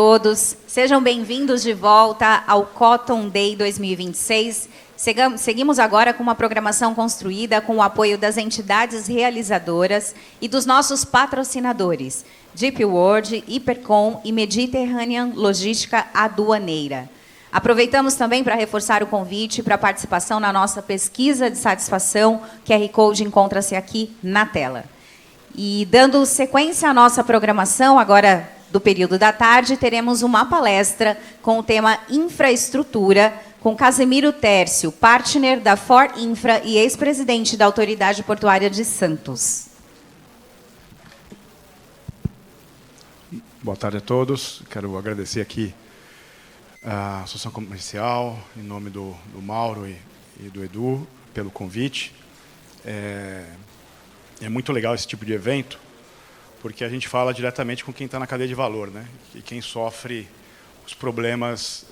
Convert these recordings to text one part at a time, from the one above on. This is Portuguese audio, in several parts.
Todos, sejam bem-vindos de volta ao Cotton Day 2026. Seguimos agora com uma programação construída com o apoio das entidades realizadoras e dos nossos patrocinadores, Deep World, Hipercom e Mediterranean Logística Aduaneira. Aproveitamos também para reforçar o convite para a participação na nossa pesquisa de satisfação, QR Code encontra-se aqui na tela. E dando sequência à nossa programação, agora do período da tarde, teremos uma palestra com o tema Infraestrutura, com Casemiro Tércio, partner da For Infra e ex-presidente da Autoridade Portuária de Santos. Boa tarde a todos. Quero agradecer aqui a Associação Comercial, em nome do Mauro e do Edu, pelo convite. É muito legal esse tipo de evento, porque a gente fala diretamente com quem está na cadeia de valor, né? E quem sofre os problemas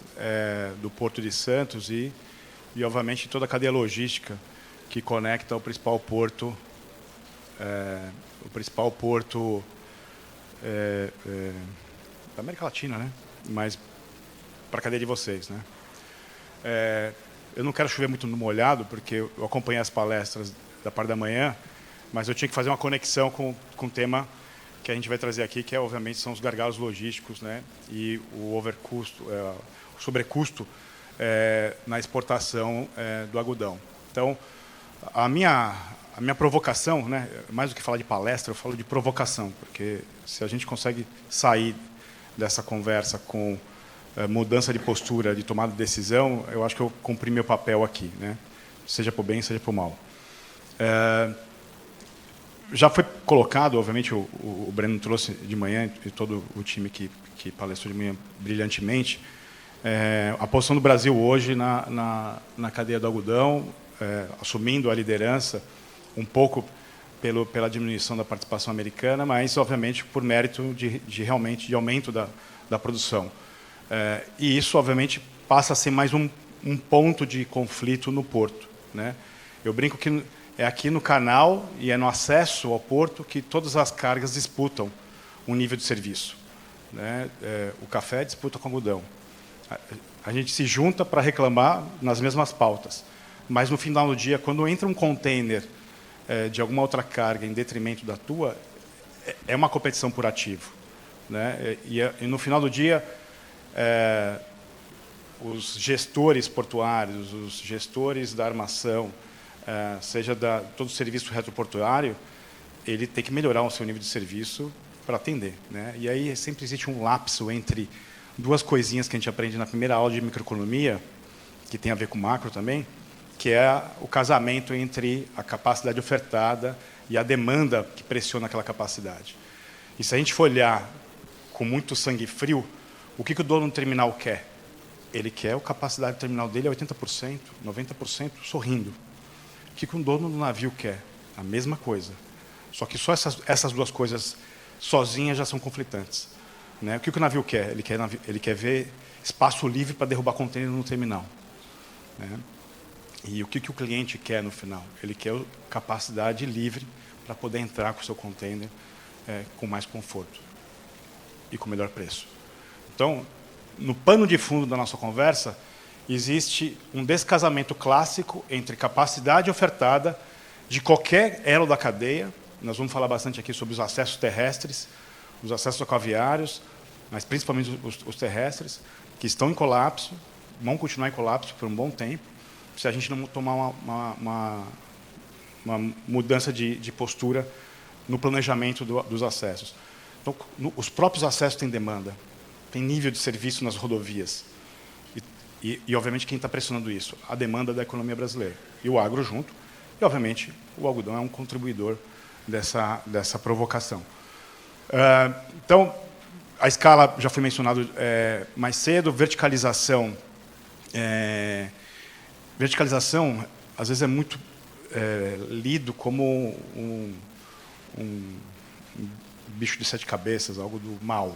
do Porto de Santos e, obviamente, toda a cadeia logística que conecta o principal porto da América Latina, né? Mas para a cadeia de vocês, né? Eu não quero chover muito no molhado, porque eu acompanhei as palestras da parte da manhã, mas eu tinha que fazer uma conexão com o tema que a gente vai trazer aqui, que obviamente são os gargalos logísticos, né? E o overcusto, o sobrecusto na exportação do algodão. Então, a minha provocação, né? Mais do que falar de palestra, eu falo de provocação, porque se a gente consegue sair dessa conversa com mudança de postura, de tomada de decisão, eu acho que eu cumpri meu papel aqui, né? Seja para o bem, seja para o mal. Já foi colocado, obviamente, o Breno trouxe de manhã, e todo o time que palestrou de manhã brilhantemente, a posição do Brasil hoje na cadeia do algodão, assumindo a liderança, um pouco pela diminuição da participação americana, mas, obviamente, por mérito realmente de aumento da produção. E isso, obviamente, passa a ser mais um ponto de conflito no porto, né? Eu brinco que é aqui no canal e é no acesso ao porto que todas as cargas disputam um nível de serviço, né? O café disputa com o algodão. A gente se junta para reclamar nas mesmas pautas, mas no final do dia, quando entra um container de alguma outra carga em detrimento da tua, é uma competição por ativo, né? E no final do dia, os gestores portuários, os gestores da armação, seja todo o serviço retroportuário, ele tem que melhorar o seu nível de serviço para atender, né? E aí sempre existe um lapso entre duas coisinhas que a gente aprende na primeira aula de microeconomia, que tem a ver com macro também, que é o casamento entre a capacidade ofertada e a demanda que pressiona aquela capacidade. E se a gente for olhar com muito sangue frio, o que o dono do terminal quer? Ele quer a capacidade do terminal dele a 80%, 90% sorrindo. O que o dono do navio quer? A mesma coisa. Só que só essas duas coisas sozinhas já são conflitantes, né? O que o navio quer? Ele quer ver espaço livre para derrubar container no terminal, né? E o que o cliente quer no final? Ele quer capacidade livre para poder entrar com o seu container com mais conforto e com melhor preço. Então, no pano de fundo da nossa conversa, existe um descasamento clássico entre capacidade ofertada de qualquer elo da cadeia. Nós vamos falar bastante aqui sobre os acessos terrestres, os acessos aquaviários, mas principalmente os terrestres, que estão em colapso, vão continuar em colapso por um bom tempo, se a gente não tomar uma mudança de postura no planejamento dos acessos. Então, os próprios acessos têm demanda, tem nível de serviço nas rodovias. E obviamente, quem está pressionando isso? A demanda da economia brasileira. E o agro junto. E, obviamente, o algodão é um contribuidor dessa provocação. Então, a escala já foi mencionado mais cedo, verticalização. Verticalização, às vezes, é muito lido como um bicho de sete cabeças, algo do mal.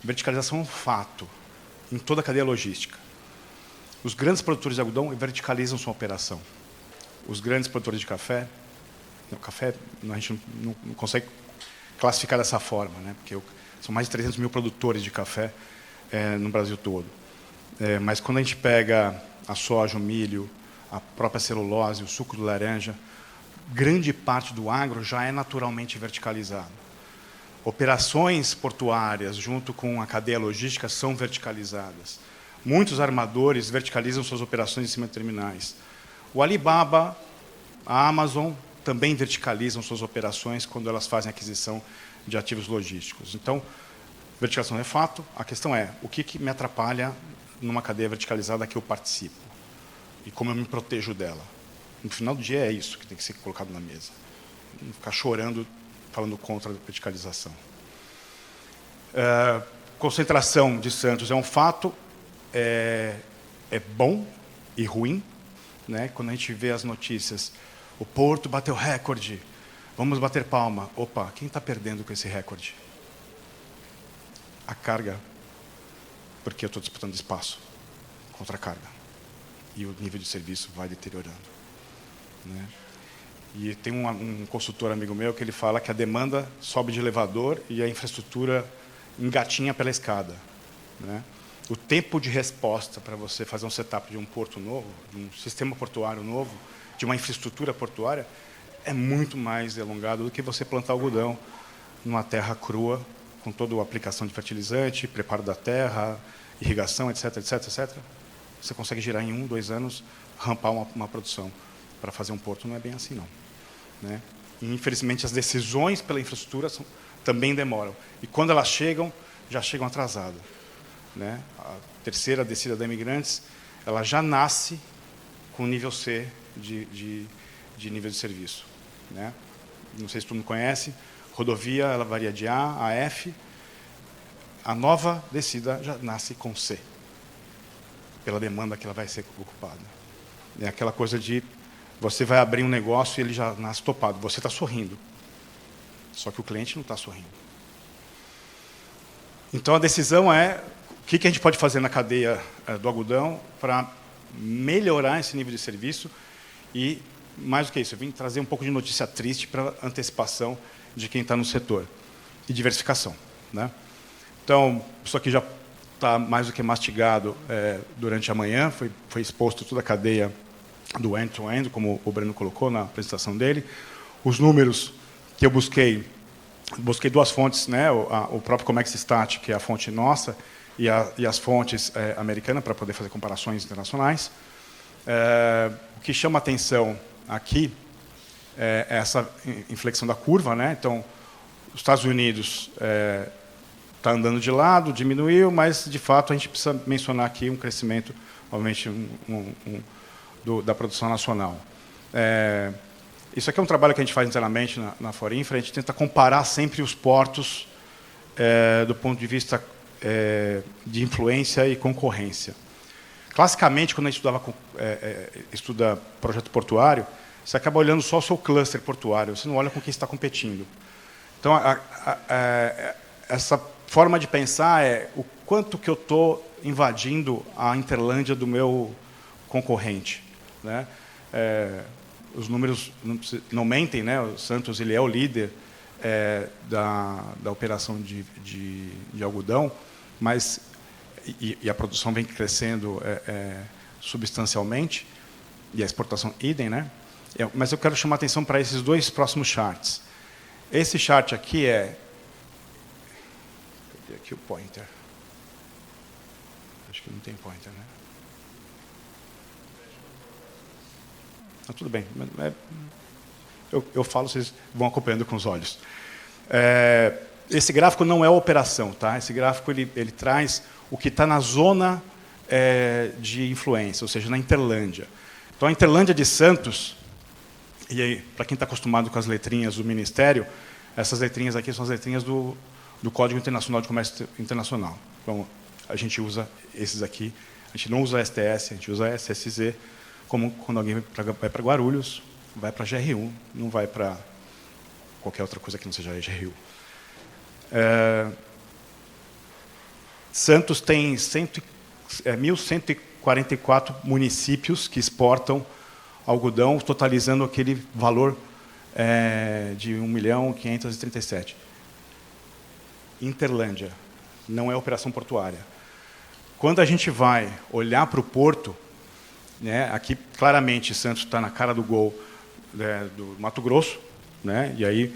Verticalização é um fato em toda a cadeia logística. Os grandes produtores de algodão verticalizam sua operação. Os grandes produtores de café, o café a gente não consegue classificar dessa forma, né? Porque são mais de 300 mil produtores de café no Brasil todo. Mas quando a gente pega a soja, o milho, a própria celulose, o suco de laranja, grande parte do agro já é naturalmente verticalizado. Operações portuárias, junto com a cadeia logística, são verticalizadas. Muitos armadores verticalizam suas operações em cima de terminais. O Alibaba, a Amazon, também verticalizam suas operações quando elas fazem aquisição de ativos logísticos. Então, verticalização é fato. A questão é, o que me atrapalha numa cadeia verticalizada que eu participo? E como eu me protejo dela? No final do dia é isso que tem que ser colocado na mesa. Não ficar chorando, falando contra a verticalização. Concentração de Santos é um fato, é bom e ruim, né? Quando a gente vê as notícias, o Porto bateu recorde, vamos bater palma. Opa, quem está perdendo com esse recorde? A carga, porque eu estou disputando espaço contra a carga. E o nível de serviço vai deteriorando, né? E tem um consultor amigo meu que ele fala que a demanda sobe de elevador e a infraestrutura engatinha pela escada, né? O tempo de resposta para você fazer um setup de um porto novo, de um sistema portuário novo, de uma infraestrutura portuária, é muito mais elongado do que você plantar algodão numa terra crua, com toda a aplicação de fertilizante, preparo da terra, irrigação, etc, etc, etc. Você consegue girar em 1, 2 anos, rampar uma produção. Para fazer um porto não é bem assim, não, né? E, infelizmente, as decisões pela infraestrutura também demoram. E quando elas chegam, já chegam atrasadas, né? A terceira descida da Imigrantes, ela já nasce com nível C de nível de serviço, né? Não sei se todo mundo conhece, rodovia, ela varia de A a F. A nova descida já nasce com C, pela demanda que ela vai ser ocupada. É aquela coisa de você vai abrir um negócio e ele já nasce topado. Você está sorrindo, só que o cliente não está sorrindo. Então, a decisão é o que a gente pode fazer na cadeia do algodão para melhorar esse nível de serviço e, mais do que isso, eu vim trazer um pouco de notícia triste para antecipação de quem está no setor. E diversificação, né? Então, isso aqui já está mais do que mastigado durante a manhã, foi exposto toda a cadeia do end-to-end, como o Breno colocou na apresentação dele. Os números que eu busquei duas fontes, né? O próprio Comexstat, que é a fonte nossa, e as fontes americanas, para poder fazer comparações internacionais. O que chama atenção aqui é essa inflexão da curva, né? Então, os Estados Unidos está andando de lado, diminuiu, mas, de fato, a gente precisa mencionar aqui um crescimento, obviamente, da produção nacional. Isso aqui é um trabalho que a gente faz internamente na Forinfra. A gente tenta comparar sempre os portos do ponto de vista de influência e concorrência. Classicamente, quando a gente estuda projeto portuário, você acaba olhando só o seu cluster portuário, você não olha com quem está competindo. Então, essa forma de pensar é o quanto que eu estou invadindo a Interlândia do meu concorrente, né? Os números não mentem, né? O Santos ele é o líder da operação de algodão, mas e a produção vem crescendo substancialmente, e a exportação idem, né? Mas eu quero chamar a atenção para esses dois próximos charts. Esse chart aqui cadê aqui o pointer? Acho que não tem pointer, né? Tudo bem. Eu falo, vocês vão acompanhando com os olhos. Esse gráfico não é operação, tá? Esse gráfico ele traz o que está na zona de influência, ou seja, na Interlândia. Então, a Interlândia de Santos, e aí, para quem está acostumado com as letrinhas do Ministério, essas letrinhas aqui são as letrinhas do Código Internacional de Comércio Internacional. Então, a gente usa esses aqui, a gente não usa STS, a gente usa SSZ, como quando alguém vai para Guarulhos, vai para GRU, não vai para qualquer outra coisa que não seja GRU. Santos tem 1.144 municípios que exportam algodão, totalizando aquele valor de 1.537.000. Interlândia, não é operação portuária. Quando a gente vai olhar para o porto, né, aqui claramente Santos está na cara do gol, né, do Mato Grosso, né, e aí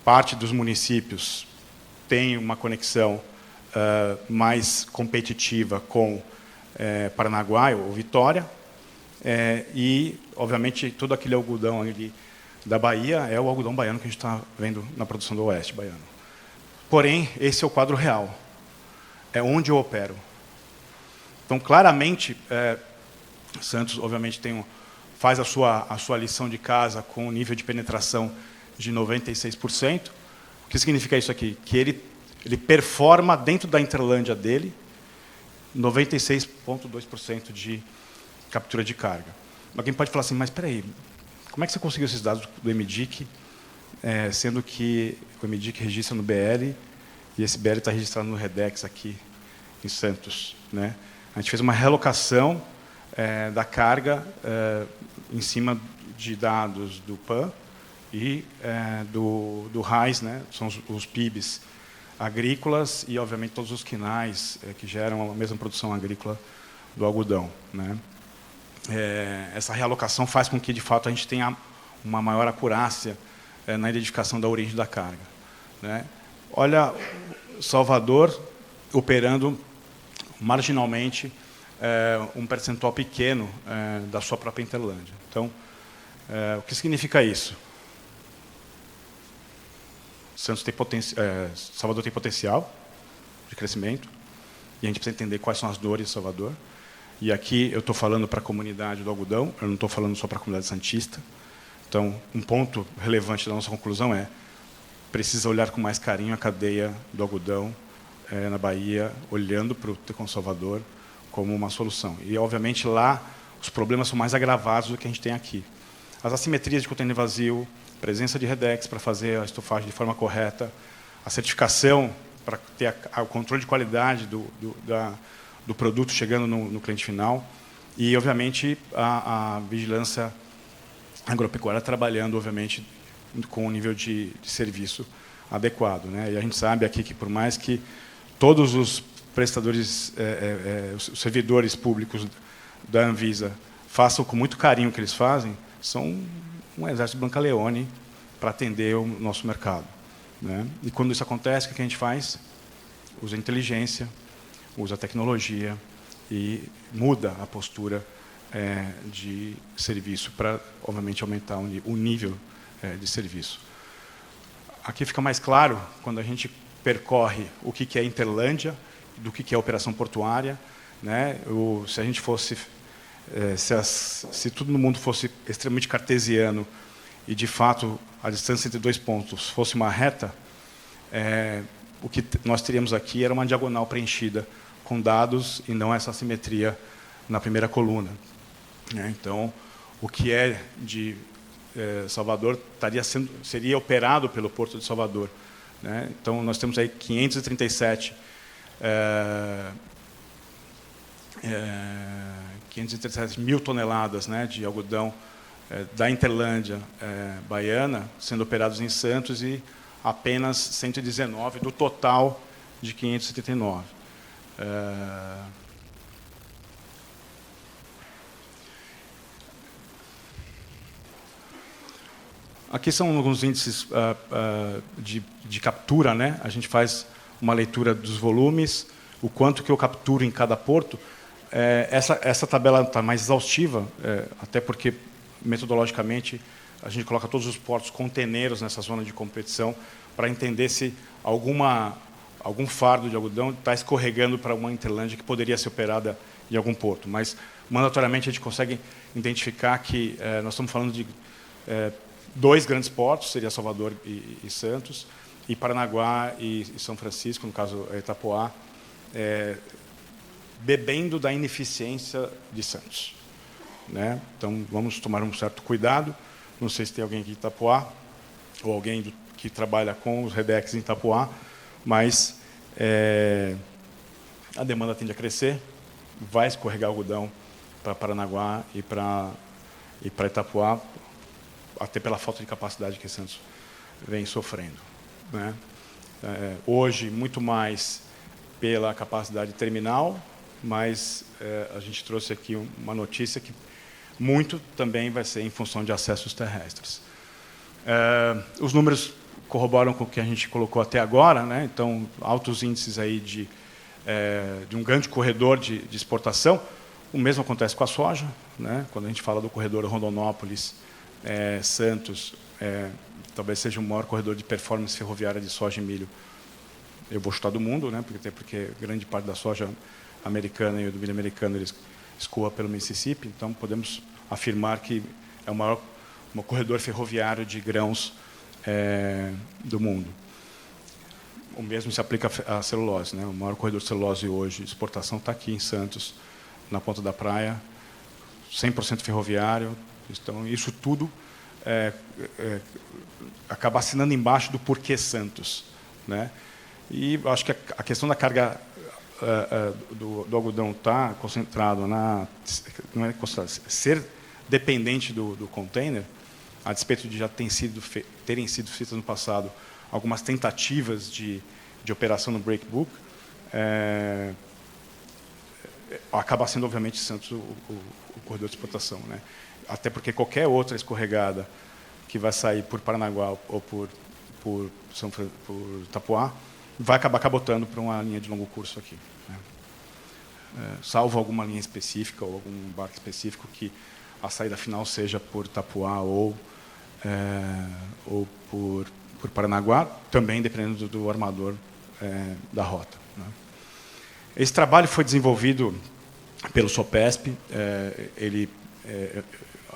parte dos municípios tem uma conexão mais competitiva com Paranaguá ou Vitória, e, obviamente, todo aquele algodão ali da Bahia é o algodão baiano que a gente está vendo na produção do Oeste baiano. Porém, esse é o quadro real. É onde eu opero. Então, claramente, Santos, obviamente, faz a sua lição de casa com um nível de penetração de 96%. O que significa isso aqui? Que ele performa dentro da Interlândia dele 96,2% de captura de carga. Alguém pode falar assim, mas espera aí, como é que você conseguiu esses dados do MDIC, sendo que o MDIC registra no BL e esse BL está registrado no REDEX aqui em Santos, né? A gente fez uma realocação da carga em cima de dados do PAN e do RAIS, né? São os PIBs agrícolas e, obviamente, todos os quinais que geram a mesma produção agrícola do algodão, né? Essa realocação faz com que, de fato, a gente tenha uma maior acurácia na identificação da origem da carga, né? Olha, Salvador operando marginalmente um percentual pequeno da sua própria Interlândia. Então, o que significa isso? Salvador tem potencial de crescimento e a gente precisa entender quais são as dores de Salvador. E aqui eu estou falando para a comunidade do algodão, eu não estou falando só para a comunidade santista. Então, um ponto relevante da nossa conclusão precisa olhar com mais carinho a cadeia do algodão na Bahia, olhando para o Tecon Salvador como uma solução. E, obviamente, lá os problemas são mais agravados do que a gente tem aqui. As assimetrias de contêiner vazio, presença de REDEX para fazer a estofagem de forma correta, a certificação para ter o controle de qualidade do produto chegando no cliente final e, obviamente, a vigilância agropecuária trabalhando, obviamente, com um nível de serviço adequado, né? E a gente sabe aqui que, por mais que todos os prestadores, os servidores públicos da Anvisa façam com muito carinho o que eles fazem, são um exército Brancaleone para atender o nosso mercado, né? E quando isso acontece, o que a gente faz? Usa inteligência, usa tecnologia e muda a postura de serviço para, obviamente, aumentar o nível de serviço. Aqui fica mais claro quando a gente percorre o que é Interlândia, do que é operação portuária, né? Se a gente fosse, se tudo no mundo fosse extremamente cartesiano e, de fato, a distância entre dois pontos fosse uma reta, o que nós teríamos aqui era uma diagonal preenchida com dados e não essa assimetria na primeira coluna, né? Então, o que é de Salvador seria operado pelo Porto de Salvador, né? Então, nós temos aí 537 mil toneladas, né, de algodão da Interlândia baiana sendo operados em Santos e apenas 119 do total de 579. Aqui são alguns índices de captura, né? A gente faz uma leitura dos volumes, o quanto que eu capturo em cada porto. Essa tabela está mais exaustiva, até porque, metodologicamente, a gente coloca todos os portos conteneiros nessa zona de competição para entender se algum fardo de algodão está escorregando para uma Interlândia que poderia ser operada em algum porto. Mas, mandatoriamente, a gente consegue identificar que nós estamos falando de dois grandes portos, seria Salvador e Santos, e Paranaguá e São Francisco, no caso Itapoá, bebendo da ineficiência de Santos, né? Então, vamos tomar um certo cuidado. Não sei se tem alguém aqui em Itapoá, ou alguém que trabalha com os REDEX em Itapoá, mas a demanda tende a crescer, vai escorregar algodão para Paranaguá e para Itapoá, até pela falta de capacidade que Santos vem sofrendo, né? Hoje, muito mais pela capacidade terminal, mas a gente trouxe aqui uma notícia que muito também vai ser em função de acessos terrestres. Os números corroboram com o que a gente colocou até agora, né? Então, altos índices aí de um grande corredor de exportação. O mesmo acontece com a soja, né? Quando a gente fala do corredor Rondonópolis, Santos, talvez seja o maior corredor de performance ferroviária de soja e milho, eu vou chutar do mundo, né? Porque grande parte da soja americana e do milho americano eles escoa pelo Mississippi, então podemos afirmar que é o maior corredor ferroviário de grãos do mundo. O mesmo se aplica à celulose, né? O maior corredor de celulose hoje de exportação está aqui em Santos, na ponta da praia, 100% ferroviário. Então, isso tudo acaba assinando embaixo do porquê Santos, né? E acho que a questão da carga do algodão está concentrado não é concentrado, ser dependente do container, a despeito de já terem sido feitas no passado algumas tentativas de operação no breakbook, acaba sendo, obviamente, Santos o corredor de exportação, né? Até porque qualquer outra escorregada que vai sair por Paranaguá ou por Itapuá vai acabar cabotando para uma linha de longo curso aqui, né? Salvo alguma linha específica ou algum barco específico que a saída final seja por Itapuá ou por Paranaguá, também dependendo do armador da rota, né? Esse trabalho foi desenvolvido pelo SOPESP.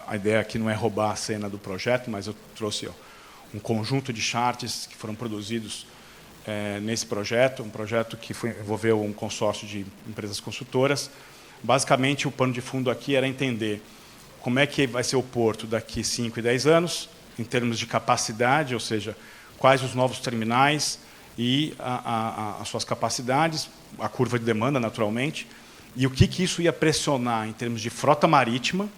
A ideia aqui não é roubar a cena do projeto, mas eu trouxe um conjunto de charts que foram produzidos nesse projeto, um projeto que envolveu um consórcio de empresas consultoras. Basicamente, o pano de fundo aqui era entender como é que vai ser o porto daqui 5 e 10 anos, em termos de capacidade, ou seja, quais os novos terminais e as suas capacidades, a curva de demanda, naturalmente, e o que isso ia pressionar em termos de frota marítima,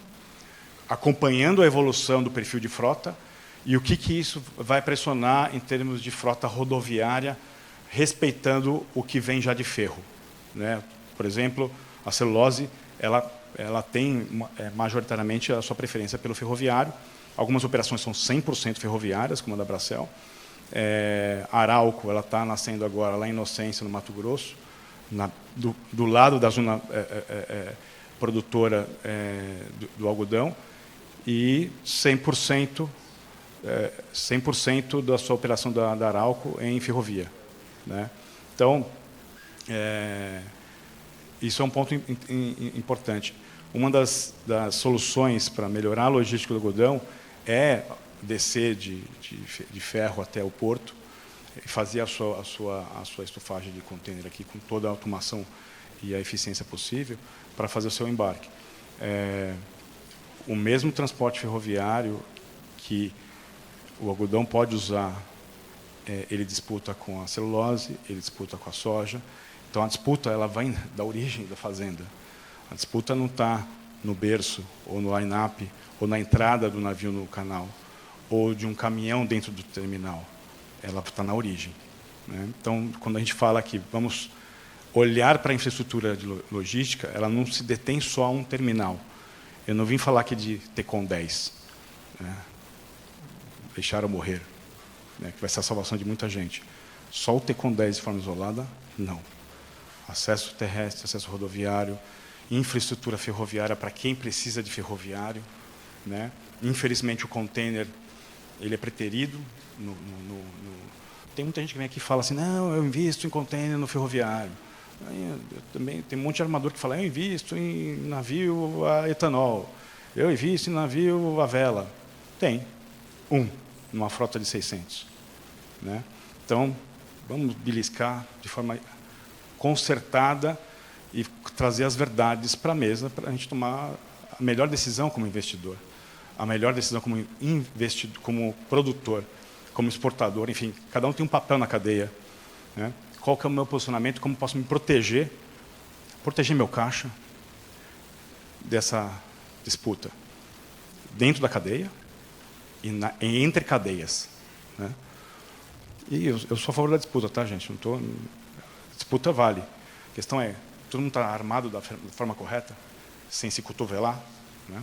acompanhando a evolução do perfil de frota, e o que isso vai pressionar em termos de frota rodoviária, respeitando o que vem já de ferro, né? Por exemplo, a celulose, ela tem majoritariamente a sua preferência pelo ferroviário. Algumas operações são 100% ferroviárias, como a da Bracel. A Arauco, ela está nascendo agora lá em Inocência, no Mato Grosso, do lado da zona produtora do algodão, e 100% da sua operação da Arauco em ferrovia, né? Então, isso é um ponto importante. Uma das soluções para melhorar a logística do algodão é descer de ferro até o porto e fazer a sua estufagem de contêiner aqui com toda a automação e a eficiência possível para fazer o seu embarque. O mesmo transporte ferroviário que o algodão pode usar, ele disputa com a celulose, ele disputa com a soja. Então, a disputa ela vai da origem da fazenda. A disputa não está no berço, ou no line-up, ou na entrada do navio no canal, ou de um caminhão dentro do terminal. Ela está na origem, né? Então, quando a gente fala que vamos olhar para a infraestrutura de logística, ela não se detém só a um terminal. Eu não vim falar aqui de TECOM 10, né? Deixaram morrer, né? Que vai ser a salvação de muita gente. Só o TECOM 10 de forma isolada, não. Acesso terrestre, acesso rodoviário, infraestrutura ferroviária para quem precisa de ferroviário, né? Infelizmente, o container ele é preterido. Tem muita gente que vem aqui e fala assim, não, eu invisto em container no ferroviário. Também tem um monte de armador que fala, eu invisto em navio a etanol, eu invisto em navio a vela. Tem numa frota de 600, né? Então, vamos beliscar de forma concertada e trazer as verdades para a mesa para a gente tomar a melhor decisão como investidor, a melhor decisão como investidor, como produtor, como exportador, enfim, cada um tem um papel na cadeia, né? Qual que é o meu posicionamento, como posso me proteger meu caixa dessa disputa dentro da cadeia e entre cadeias, né? E eu sou a favor da disputa, tá, gente? Disputa vale. A questão é todo mundo está armado da forma correta, sem se cotovelar, né?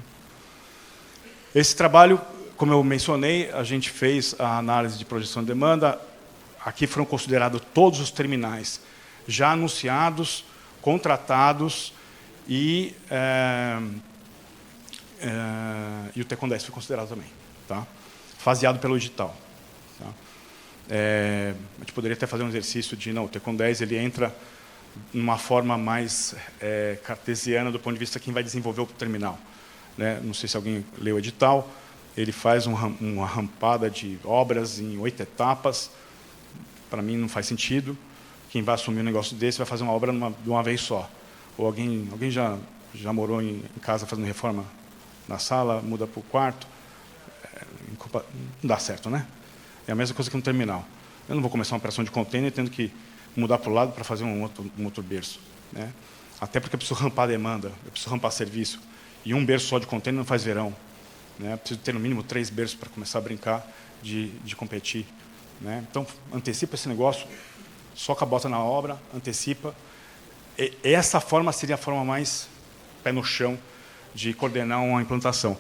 Esse trabalho, como eu mencionei, a gente fez a análise de projeção de demanda. Aqui foram considerados todos os terminais já anunciados, contratados e o Tecon 10 foi considerado também, tá? Faseado pelo edital. Tá? A gente poderia até fazer um exercício de, não, o Tecon 10 ele entra numa forma mais cartesiana do ponto de vista de quem vai desenvolver o terminal. Né? Não sei se alguém leu o edital, ele faz uma rampada de obras em 8 etapas. Para mim não faz sentido. Quem vai assumir um negócio desse vai fazer uma obra de uma vez só. Ou alguém já morou em casa fazendo reforma na sala, muda para o quarto. Não dá certo, né? É a mesma coisa que no terminal. Eu não vou começar uma operação de container tendo que mudar para o lado para fazer um outro berço. Né? Até porque eu preciso rampar a demanda, eu preciso rampar serviço. E um berço só de container não faz verão. Né? Eu preciso ter no mínimo 3 berços para começar a brincar de competir. Né? Então, antecipa esse negócio, soca a bota na obra, antecipa. E essa forma seria a forma mais pé no chão de coordenar uma implantação.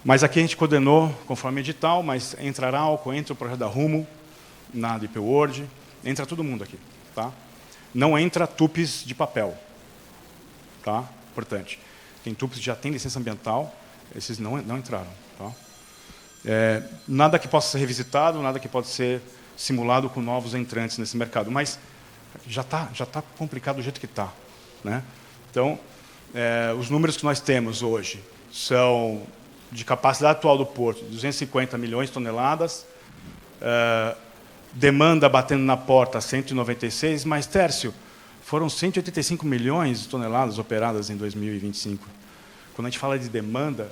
Mas aqui a gente coordenou conforme edital, mas entra Arauco, entra o projeto da Rumo, na DP World, entra todo mundo aqui. Tá? Não entra tupes de papel. Tá? Importante. Tem tupes que já têm licença ambiental, esses não entraram. Tá? Nada que possa ser revisitado, nada que pode ser simulado com novos entrantes nesse mercado, mas já tá complicado do jeito que está. Né? Então, os números que nós temos hoje são de capacidade atual do porto, 250 milhões de toneladas, demanda batendo na porta, 196, mas, Tércio, foram 185 milhões de toneladas operadas em 2025. Quando a gente fala de demanda,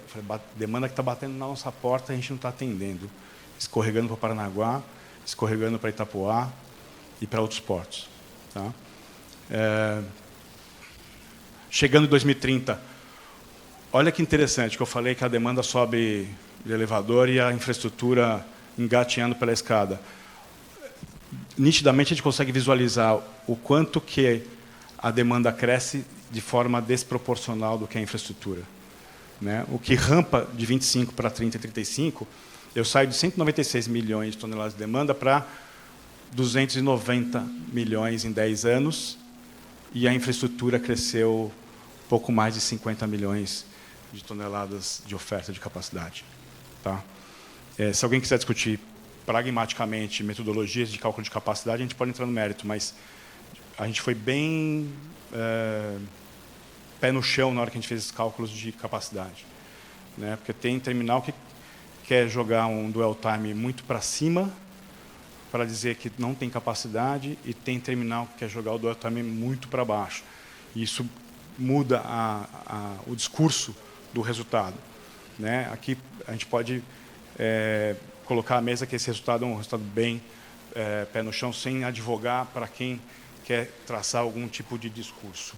demanda que está batendo na nossa porta, a gente não está atendendo. Escorregando para Paranaguá, escorregando para Itapoá e para outros portos. Tá? Chegando em 2030, olha que interessante, que eu falei que a demanda sobe de elevador e a infraestrutura engateando pela escada. Nitidamente, a gente consegue visualizar o quanto que a demanda cresce de forma desproporcional do que a infraestrutura. Né? O que rampa de 25 para 30 e 35, eu saio de 196 milhões de toneladas de demanda para 290 milhões em 10 anos, e a infraestrutura cresceu pouco mais de 50 milhões de toneladas de oferta de capacidade. Tá? Se alguém quiser discutir pragmaticamente metodologias de cálculo de capacidade, a gente pode entrar no mérito, mas a gente foi bem pé no chão na hora que a gente fez os cálculos de capacidade. Né? Porque tem terminal que quer jogar um dwell time muito para cima, para dizer que não tem capacidade, e tem terminal que quer jogar o dwell time muito para baixo. E isso muda o discurso do resultado. Né? Aqui a gente pode colocar à mesa que esse resultado é um resultado bem pé no chão, sem advogar para quem quer traçar algum tipo de discurso.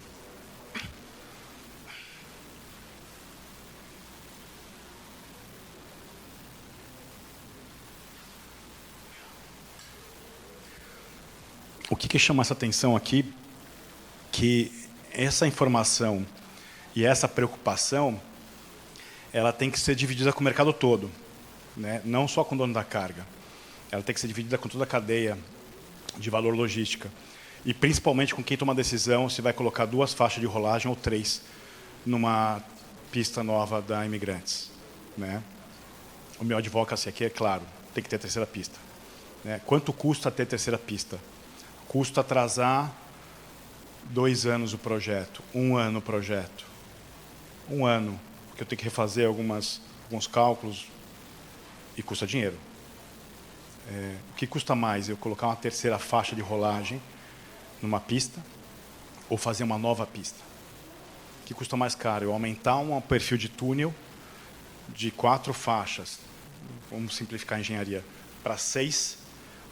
O que chama essa atenção aqui, que essa informação e essa preocupação, ela tem que ser dividida com o mercado todo, né? Não só com o dono da carga. Ela tem que ser dividida com toda a cadeia de valor logística. E principalmente com quem toma a decisão se vai colocar 2 faixas de rolagem ou 3 numa pista nova da Imigrantes. Né? O meu advocacy aqui é claro, tem que ter a 3ª pista. Né? Quanto custa ter a 3ª pista? Custa atrasar 2 anos o projeto, 1 ano o projeto. 1 ano, porque eu tenho que refazer alguns cálculos e custa dinheiro. O que custa mais? Eu colocar uma 3ª faixa de rolagem numa pista ou fazer uma nova pista? O que custa mais caro? Eu aumentar um perfil de túnel de 4 faixas, vamos simplificar a engenharia, para 6,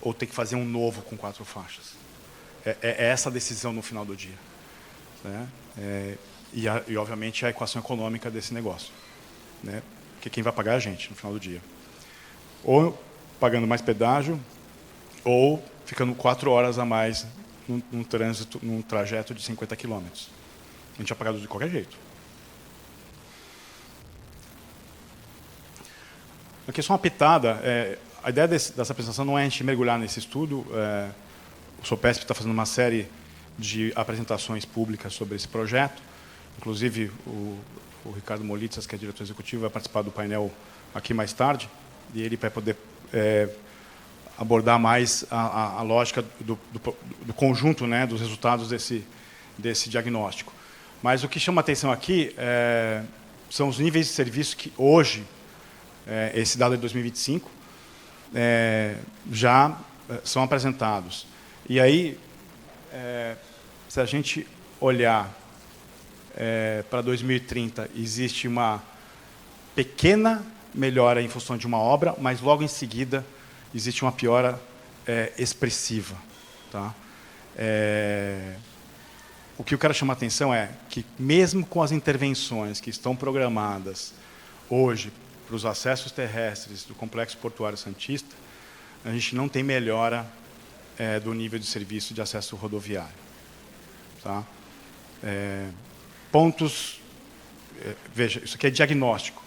ou ter que fazer um novo com 4 faixas? É essa a decisão no final do dia. Né? E, obviamente, a equação econômica desse negócio. Né? Porque quem vai pagar é a gente, no final do dia. Ou pagando mais pedágio, ou ficando 4 horas a mais num trânsito, num trajeto de 50 quilômetros. A gente ia pagar de qualquer jeito. Aqui só uma pitada. A ideia dessa apresentação não é a gente mergulhar nesse estudo. O SOPESP está fazendo uma série de apresentações públicas sobre esse projeto. Inclusive, o Ricardo Molitsas, que é diretor executivo, vai participar do painel aqui mais tarde, e ele vai poder abordar mais a lógica do conjunto, né, dos resultados desse diagnóstico. Mas o que chama a atenção aqui são os níveis de serviço que hoje, esse dado é de 2025, já são apresentados. E aí, se a gente olhar para 2030, existe uma pequena melhora em função de uma obra, mas logo em seguida existe uma piora expressiva. Tá? O que eu quero chamar a atenção é que, mesmo com as intervenções que estão programadas hoje para os acessos terrestres do Complexo Portuário Santista, a gente não tem melhora do nível de serviço de acesso rodoviário. Tá? Pontos... veja, isso aqui é diagnóstico.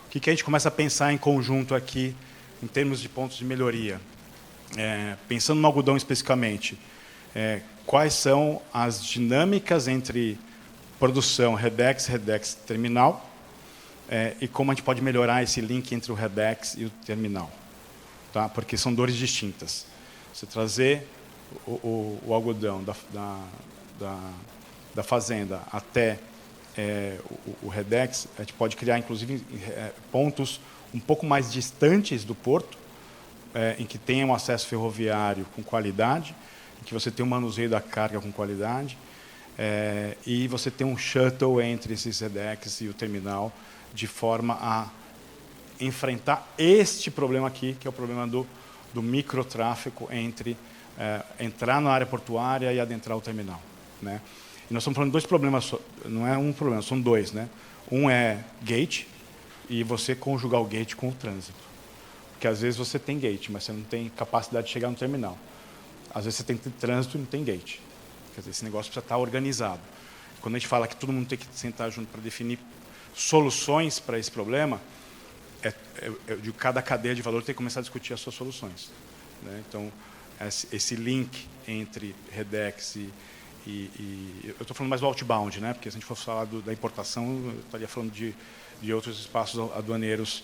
O que a gente começa a pensar em conjunto aqui, em termos de pontos de melhoria? Pensando no algodão especificamente, quais são as dinâmicas entre produção Redex, terminal, e como a gente pode melhorar esse link entre o Redex e o terminal. Tá? Porque são dores distintas. Você trazer o algodão da fazenda até o Redex, a gente pode criar, inclusive, pontos um pouco mais distantes do porto, em que tenha um acesso ferroviário com qualidade, em que você tem um manuseio da carga com qualidade, e você tem um shuttle entre esses Redex e o terminal, de forma a enfrentar este problema aqui, que é o problema do microtráfego entre entrar na área portuária e adentrar o terminal. Né? E nós estamos falando de dois problemas, não é um problema, são dois. Né? Um é gate, e você conjugar o gate com o trânsito. Porque às vezes você tem gate, mas você não tem capacidade de chegar no terminal. Às vezes você tem trânsito e não tem gate. Quer dizer, esse negócio precisa estar organizado. Quando a gente fala que todo mundo tem que sentar junto para definir soluções para esse problema, de cada cadeia de valor tem que começar a discutir as suas soluções. Né? Então, esse link entre Redex eu estou falando mais do outbound, né? Porque se a gente for falar da importação, eu estaria falando de outros espaços aduaneiros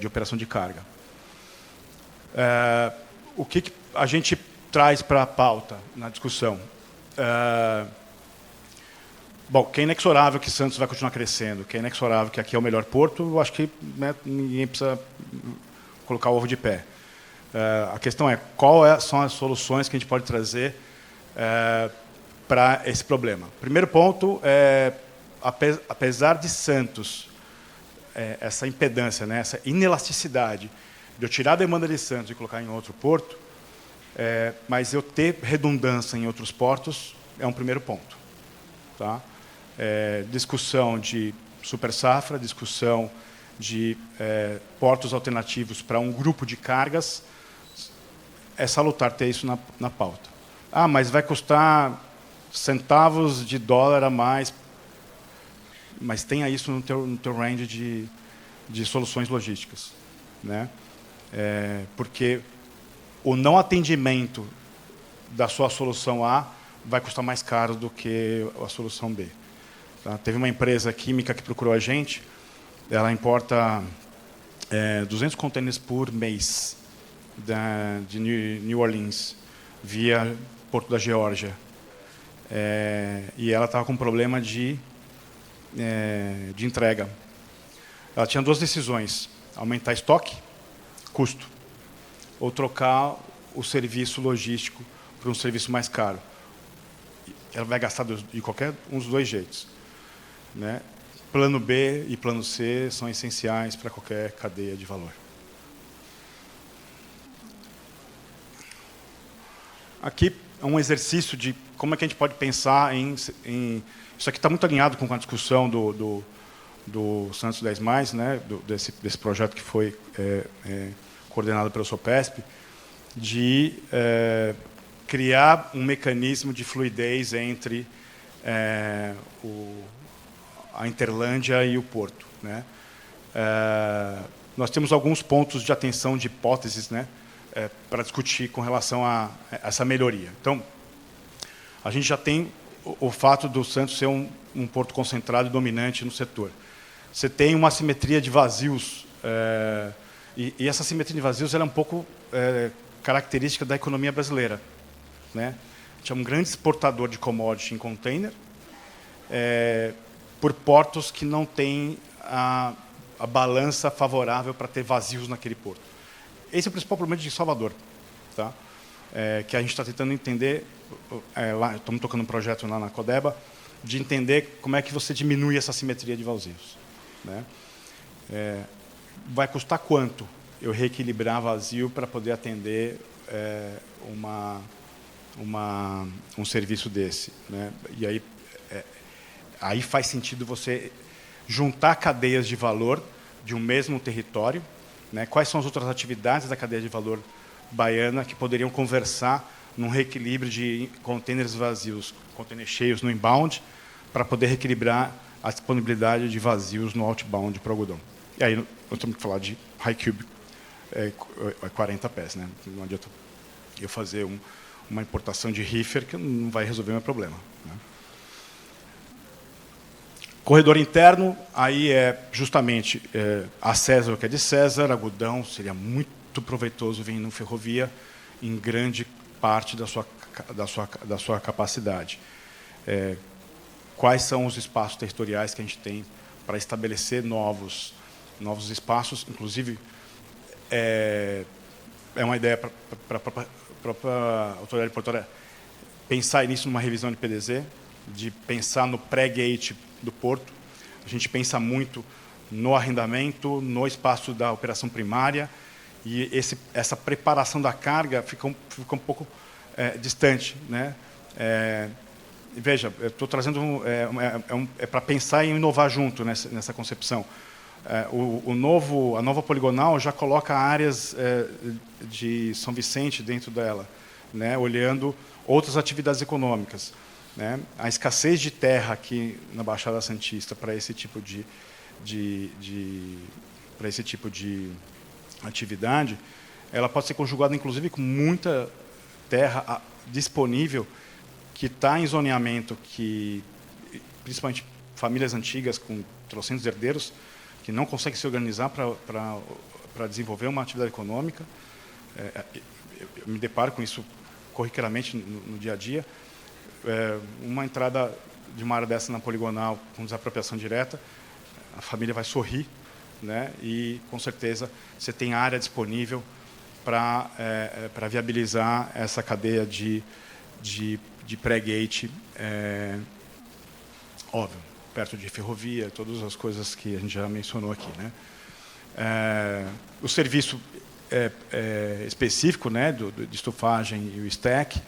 de operação de carga. O que a gente traz para a pauta na discussão? Bom, que é inexorável que Santos vai continuar crescendo, que é inexorável que aqui é o melhor porto, eu acho que, né, ninguém precisa colocar o ovo de pé. A questão é, são as soluções que a gente pode trazer para esse problema. Primeiro ponto, apesar de Santos, essa impedância, né, essa inelasticidade de eu tirar a demanda de Santos e colocar em outro porto, mas eu ter redundância em outros portos é um primeiro ponto. Tá? Discussão de super safra, discussão de portos alternativos para um grupo de cargas, é salutar ter isso na pauta. Ah, mas vai custar centavos de dólar a mais, mas tenha isso no teu range de soluções logísticas. Né? Porque o não atendimento da sua solução A vai custar mais caro do que a solução B. Tá? Teve uma empresa química que procurou a gente, ela importa 200 contêineres por mês de New Orleans, via Porto da Geórgia. E ela estava com problema de entrega. Ela tinha duas decisões: aumentar estoque, custo, ou trocar o serviço logístico por um serviço mais caro. Ela vai gastar de qualquer um dos dois jeitos. Né? Plano B e plano C são essenciais para qualquer cadeia de valor. Aqui é um exercício de como é que a gente pode pensar isso aqui está muito alinhado com a discussão do Santos 10+, né? desse projeto que foi coordenado pelo SOPESP, de criar um mecanismo de fluidez entre a Interlândia e o Porto, né? Nós temos alguns pontos de atenção, de hipóteses, né, para discutir com relação a essa melhoria. Então, a gente já tem o fato do Santos ser um porto concentrado e dominante no setor. Você tem uma assimetria de vazios, e essa assimetria de vazios ela é um pouco característica da economia brasileira, né? A gente é um grande exportador de commodity em container, por portos que não têm a balança favorável para ter vazios naquele porto. Esse é o principal problema de Salvador, tá? Que a gente está tentando entender, lá, estamos tocando um projeto lá na Codeba, de entender como é que você diminui essa simetria de vazios, né? Vai custar quanto eu reequilibrar vazio para poder atender um serviço desse, né? E aí faz sentido você juntar cadeias de valor de um mesmo território, né? Quais são as outras atividades da cadeia de valor baiana que poderiam conversar num reequilíbrio de containers vazios, containers cheios no inbound, para poder reequilibrar a disponibilidade de vazios no outbound para o algodão. E aí nós temos que falar de high cube, 40 pés, né? Não adianta eu fazer uma importação de reefer que não vai resolver o meu problema, né? Corredor interno, aí justamente a César o que é de César, algodão seria muito proveitoso vir no ferrovia em grande parte da sua capacidade. Quais são os espaços territoriais que a gente tem para estabelecer novos espaços, inclusive é uma ideia para a própria autoridade portuária pensar nisso numa revisão de PDZ, de pensar no pré-gate do porto. A gente pensa muito no arrendamento, no espaço da operação primária, e essa preparação da carga fica um pouco distante, né? Veja, eu estou trazendo para pensar e inovar junto nessa concepção. A nova poligonal já coloca áreas de São Vicente dentro dela, né? Olhando outras atividades econômicas, né? A escassez de terra aqui na Baixada Santista para esse tipo de atividade, ela pode ser conjugada, inclusive, com muita terra disponível que está em zoneamento, que principalmente famílias antigas com trocentos herdeiros que não conseguem se organizar para desenvolver uma atividade econômica. Eu me deparo com isso corriqueiramente no dia a dia. Uma entrada de uma área dessa na poligonal com desapropriação direta, a família vai sorrir, né? E com certeza você tem área disponível para viabilizar essa cadeia de pré-gate, óbvio, perto de ferrovia, todas as coisas que a gente já mencionou aqui, né? O serviço específico, né, de estufagem e o stack,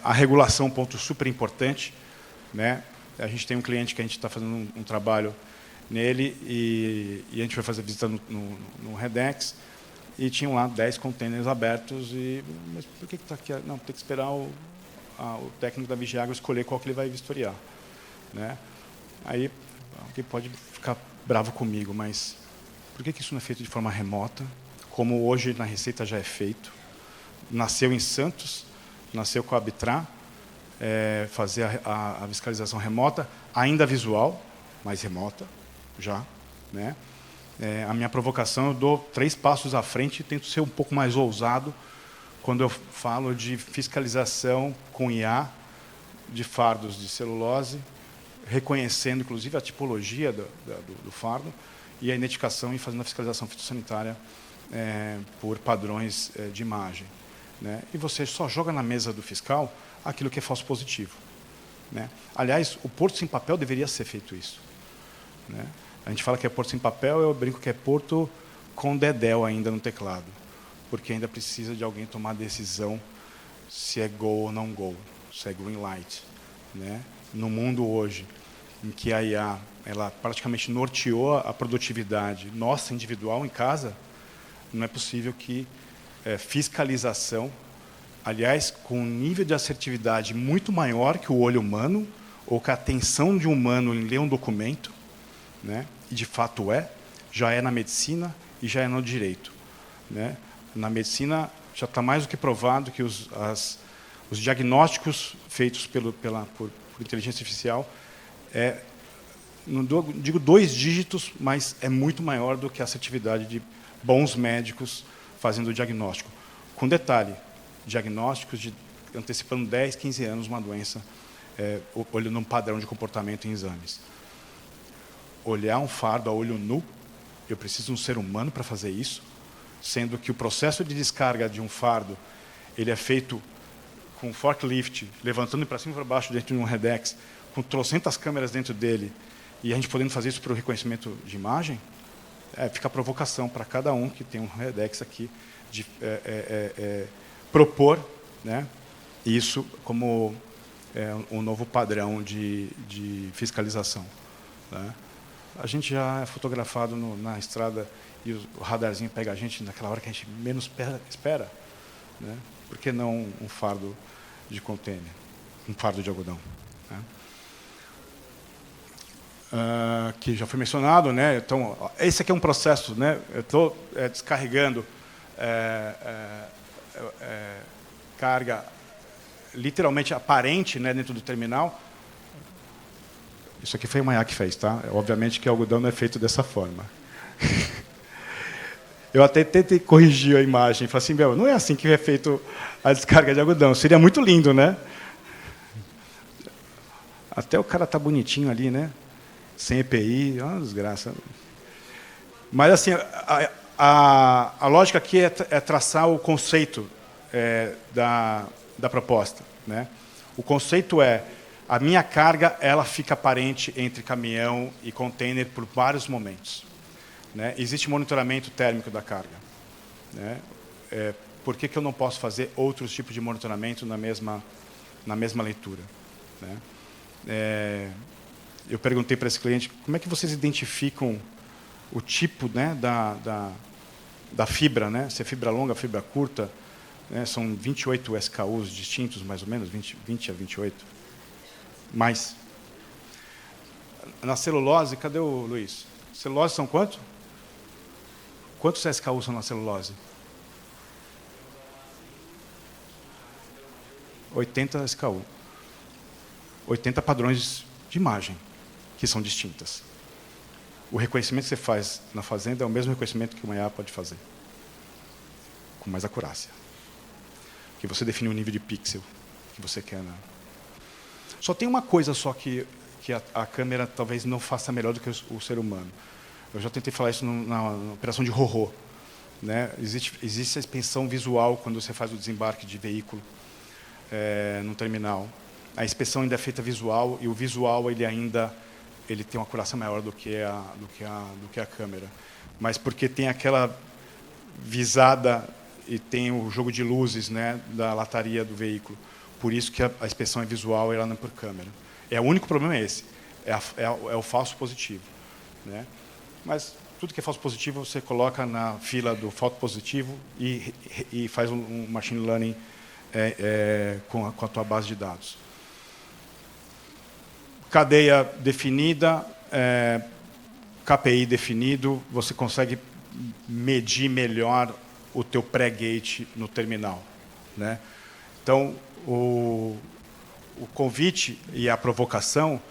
a regulação, um ponto super importante, né? A gente tem um cliente que a gente está fazendo um trabalho nele e a gente foi fazer visita no Redex e tinham lá 10 containers abertos mas por que está aqui? Não, tem que esperar o técnico da Vigiágua escolher qual que ele vai vistoriar, né? Aí alguém pode ficar bravo comigo, mas por que isso não é feito de forma remota, como hoje na Receita já é feito? Nasceu em Santos, nasceu com a Arbitrar, fazer a fiscalização remota, ainda visual, mas remota, já, né? A minha provocação, eu dou 3 passos à frente e tento ser um pouco mais ousado quando eu falo de fiscalização com IA de fardos de celulose, reconhecendo, inclusive, a tipologia do fardo e a identificação e fazendo a fiscalização fitossanitária por padrões de imagem, né? E você só joga na mesa do fiscal aquilo que é falso positivo, né? Aliás, o Porto Sem Papel deveria ser feito isso, né? A gente fala que é Porto Sem Papel, eu brinco que é Porto com dedéu ainda no teclado, porque ainda precisa de alguém tomar a decisão se é go ou não go, se é green light, né? No mundo hoje, em que a IA ela praticamente norteou a produtividade nossa individual em casa, não é possível que fiscalização, aliás, com um nível de assertividade muito maior que o olho humano, ou que a atenção de um humano em ler um documento, né? E, de fato, já é na medicina e já é no direito, né? Na medicina, já está mais do que provado que os diagnósticos feitos por inteligência artificial não digo 2 dígitos, mas é muito maior do que a assertividade de bons médicos fazendo o diagnóstico. Com detalhe, diagnósticos antecipando 10, 15 anos uma doença, olhando um padrão de comportamento em exames. Olhar um fardo a olho nu, eu preciso de um ser humano para fazer isso, sendo que o processo de descarga de um fardo ele é feito com forklift, levantando para cima e para baixo dentro de um Redex, com trocentas câmeras dentro dele, e a gente podendo fazer isso para o reconhecimento de imagem, fica a provocação para cada um que tem um Redex aqui, de propor, né, isso como um novo padrão de fiscalização, né. A gente já é fotografado na estrada e o radarzinho pega a gente naquela hora que a gente menos espera, né? Por que não um fardo de container, um fardo de algodão, né? Que já foi mencionado, né? Então, esse aqui é um processo, né? Eu estou descarregando carga literalmente aparente, né, dentro do terminal. Isso aqui foi a Maiá que fez, tá? Obviamente que o algodão não é feito dessa forma. Eu até tentei corrigir a imagem, falei assim, não é assim que é feito a descarga de algodão. Seria muito lindo, né? Até o cara tá bonitinho ali, né? Sem EPI, uma desgraça. Mas assim, a lógica aqui é traçar o conceito da proposta, né? O conceito a minha carga ela fica aparente entre caminhão e container por vários momentos, né? Existe monitoramento térmico da carga, né? Por que eu não posso fazer outros tipos de monitoramento na mesma leitura, né? Eu perguntei para esse cliente como é que vocês identificam o tipo, né, da fibra, né? Se é fibra longa, fibra curta, né? São 28 SKUs distintos, mais ou menos, 20 a 28. Mais. Na celulose, cadê o Luiz? Celulose são quanto? Quantos SKUs são na celulose? 80 SKU. 80 padrões de imagem, que são distintas. O reconhecimento que você faz na fazenda é o mesmo reconhecimento que o Maiá pode fazer, com mais acurácia. Que você define o nível de pixel que você quer. Só tem uma coisa só que a câmera talvez não faça melhor do que o ser humano. Eu já tentei falar isso na operação de RoRo, né? Existe a inspeção visual quando você faz o desembarque de veículo no terminal. A inspeção ainda é feita visual e o visual ele tem uma acuração maior do que a câmera. Mas porque tem aquela visada e tem o jogo de luzes, né, da lataria do veículo. Por isso que a inspeção é visual e ela não é por câmera. O único problema é esse, é o falso positivo, né? Mas tudo que é falso positivo você coloca na fila do falso positivo e faz um machine learning com a tua base de dados. Cadeia definida, KPI definido, você consegue medir melhor o teu pré-gate no terminal, né? Então, o convite e a provocação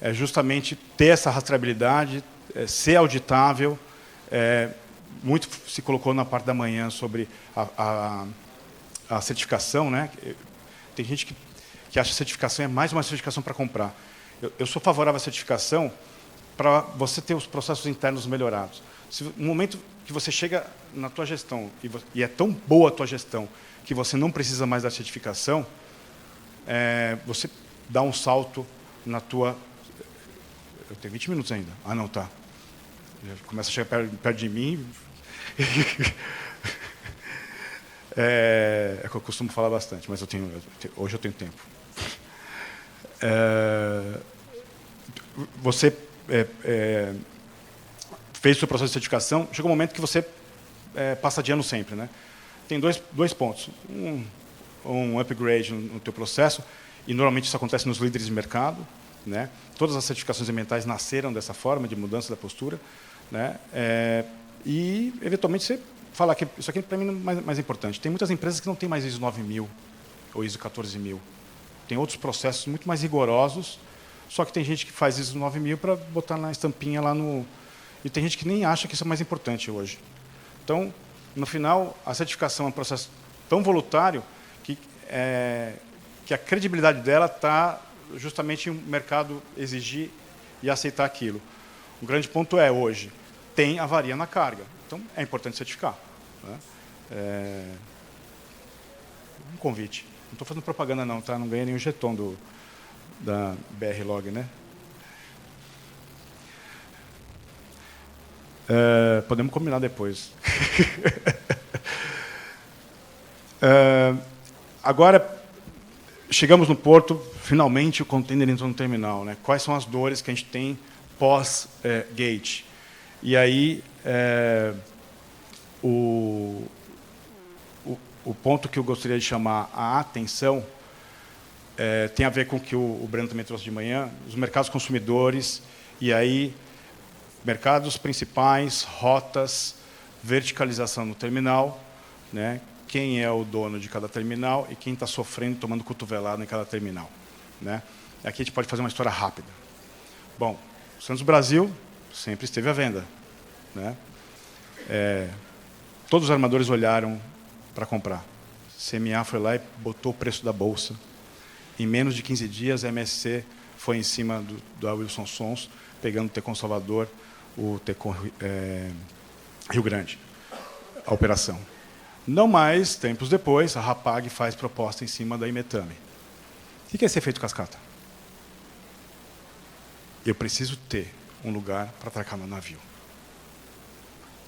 é justamente ter essa rastreabilidade, ser auditável. Muito se colocou na parte da manhã sobre a certificação, né? Tem gente que acha que a certificação é mais uma certificação para comprar. Eu sou favorável à certificação para você ter os processos internos melhorados. No momento que você chega na tua gestão e é tão boa a tua gestão que você não precisa mais da certificação, você dá um salto na tua... Eu tenho 20 minutos ainda. Ah, não, tá. Já começa a chegar perto de mim. É que eu costumo falar bastante, mas hoje eu tenho tempo. Você fez o seu processo de certificação, chega um momento que você passa de ano sempre, né? Tem dois pontos. Um upgrade no teu processo, e normalmente isso acontece nos líderes de mercado, né? Todas as certificações ambientais nasceram dessa forma, de mudança da postura, né? E, eventualmente, você falar que isso aqui, para mim, é mais importante. Tem muitas empresas que não têm mais ISO 9000 ou ISO 14000. Tem outros processos muito mais rigorosos, só que tem gente que faz ISO 9000 para botar na estampinha lá no... E tem gente que nem acha que isso é mais importante hoje. Então, no final, a certificação é um processo tão voluntário que a credibilidade dela está justamente em o mercado exigir e aceitar aquilo. O grande ponto é, hoje, tem avaria na carga. Então, é importante certificar. Né? Um convite. Não estou fazendo propaganda, não, tá? Não ganhei nenhum jeton da BR Log, né? Podemos combinar depois. Agora, chegamos no porto, finalmente o container entrou no terminal, né? Quais são as dores que a gente tem pós-gate? E aí, o ponto que eu gostaria de chamar a atenção tem a ver com o que o Breno também trouxe de manhã, os mercados consumidores, e aí, mercados principais, rotas, verticalização no terminal, né? Quem é o dono de cada terminal e quem está sofrendo, tomando cotovelada em cada terminal. Né? Aqui a gente pode fazer uma história rápida. Bom, Santos Brasil sempre esteve à venda. Né? Todos os armadores olharam para comprar. CMA foi lá e botou o preço da bolsa. Em menos de 15 dias, a MSC foi em cima da Wilson Sons, pegando o Tecon Salvador, o Tecon Rio Grande, a operação. Não mais, tempos depois, a Rapag faz proposta em cima da Imetame. O que é esse efeito cascata? Eu preciso ter um lugar para atracar meu navio.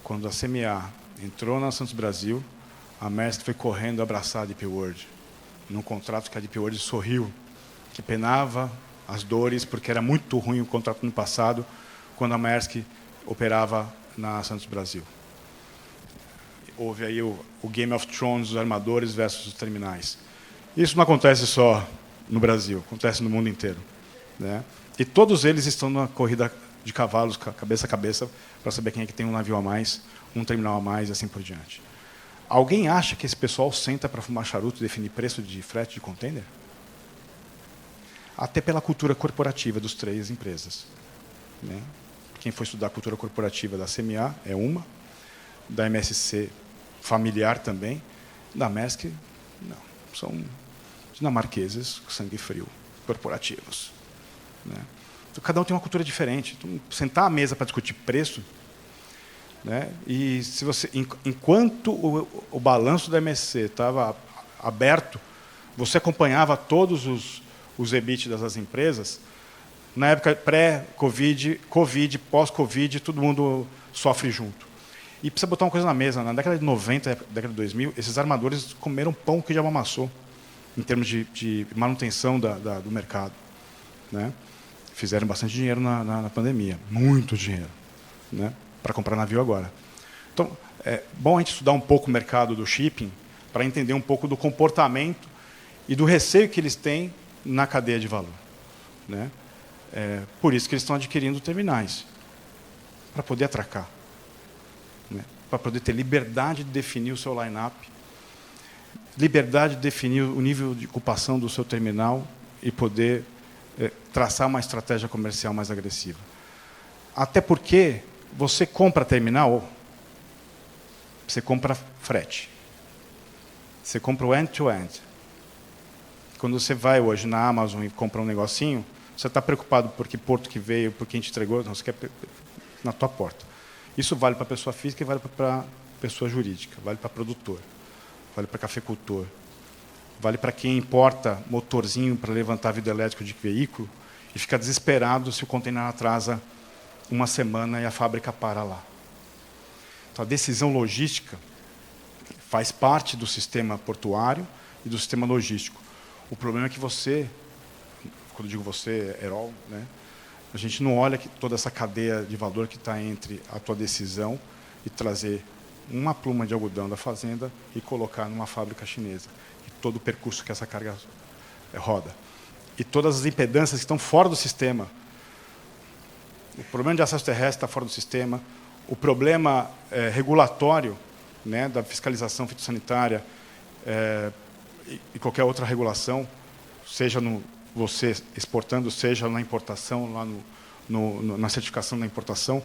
Quando a CMA entrou na Santos Brasil, a Maersk foi correndo abraçar a DP World, num contrato que a DP World sorriu, que penava as dores, porque era muito ruim o contrato no passado, quando a Maersk operava na Santos Brasil. Houve aí o Game of Thrones dos armadores versus os terminais. Isso não acontece só no Brasil, acontece no mundo inteiro. Né? E todos eles estão na corrida de cavalos, cabeça a cabeça, para saber quem é que tem um navio a mais, um terminal a mais e assim por diante. Alguém acha que esse pessoal senta para fumar charuto e definir preço de frete de container? Até pela cultura corporativa dos três empresas. Né? Quem for estudar a cultura corporativa da CMA é uma, da MSC familiar também, da Maersk, não. São dinamarqueses, sangue frio, corporativos. Né? Então, cada um tem uma cultura diferente. Então, sentar à mesa para discutir preço, né? E se você, enquanto o balanço da MSC estava aberto, você acompanhava todos os EBITDAs das empresas. Na época pré-Covid, Covid, pós-Covid, todo mundo sofre junto. E precisa botar uma coisa na mesa. Na década de 90, década de 2000, esses armadores comeram pão que já amassou, em termos de manutenção do mercado. Né? Fizeram bastante dinheiro na pandemia, muito dinheiro, né? Para comprar navio agora. Então, é bom a gente estudar um pouco o mercado do shipping para entender um pouco do comportamento e do receio que eles têm na cadeia de valor. Né? Por isso que eles estão adquirindo terminais, para poder atracar. Né? Para poder ter liberdade de definir o seu line-up, liberdade de definir o nível de ocupação do seu terminal e poder traçar uma estratégia comercial mais agressiva. Até porque você compra terminal, você compra frete. Você compra o end-to-end. Quando você vai hoje na Amazon e compra um negocinho, você está preocupado por que porto que veio, por quem te entregou, não, você quer na tua porta. Isso vale para a pessoa física e vale para a pessoa jurídica, vale para produtor, vale para cafeicultor, vale para quem importa motorzinho para levantar vidro elétrico de veículo e fica desesperado se o container atrasa uma semana e a fábrica para lá. Então, a decisão logística faz parte do sistema portuário e do sistema logístico. O problema é que você, quando eu digo você, Herol, né, a gente não olha toda essa cadeia de valor que está entre a tua decisão e trazer uma pluma de algodão da fazenda e colocar numa fábrica chinesa. E todo o percurso que essa carga roda. e todas as impedâncias que estão fora do sistema. O problema de acesso terrestre está fora do sistema, o problema regulatório, né, da fiscalização fitossanitária e qualquer outra regulação, seja você exportando, seja na importação, lá na certificação da importação,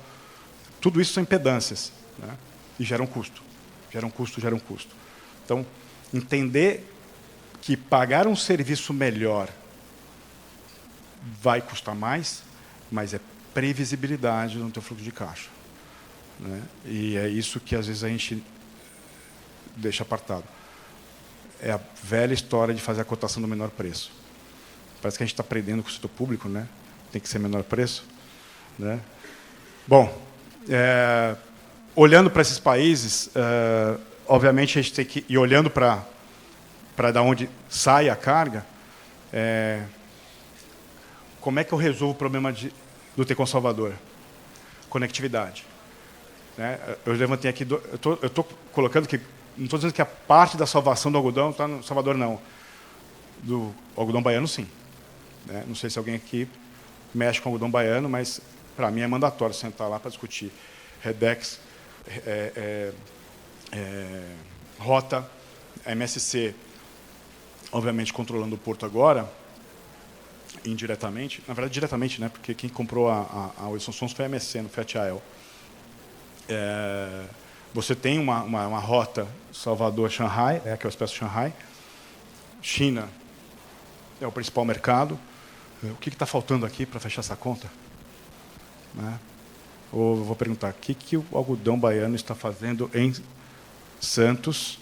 tudo isso são impedâncias, né, e geram custo. Geram custo. Então, entender que pagar um serviço melhor vai custar mais, mas é previsibilidade no teu fluxo de caixa, né? E é isso que às vezes a gente deixa apartado. É a velha história de fazer a cotação do menor preço. Parece que a gente está aprendendo com o setor público, né? Tem que ser menor preço, né? Bom, olhando para esses países, obviamente a gente tem que ir olhando para da onde sai a carga. Como é que eu resolvo o problema do Tecon Salvador? Conectividade. Né? Eu levantei aqui, eu estou colocando que, não estou dizendo que a parte da salvação do algodão está no Salvador, não. Do algodão baiano, sim. Né? Não sei se alguém aqui mexe com algodão baiano, mas para mim é mandatório sentar lá para discutir REDEX, rota, MSC, obviamente controlando o porto agora, indiretamente, na verdade diretamente, né, porque quem comprou a Wilson Sons foi a MSC, no Fiat AEL. Você tem uma rota Salvador-Shanghai, que é o Expresso Shanghai. China é o principal mercado. O que está faltando aqui para fechar essa conta? Né? Ou vou perguntar, o que o algodão baiano está fazendo em Santos?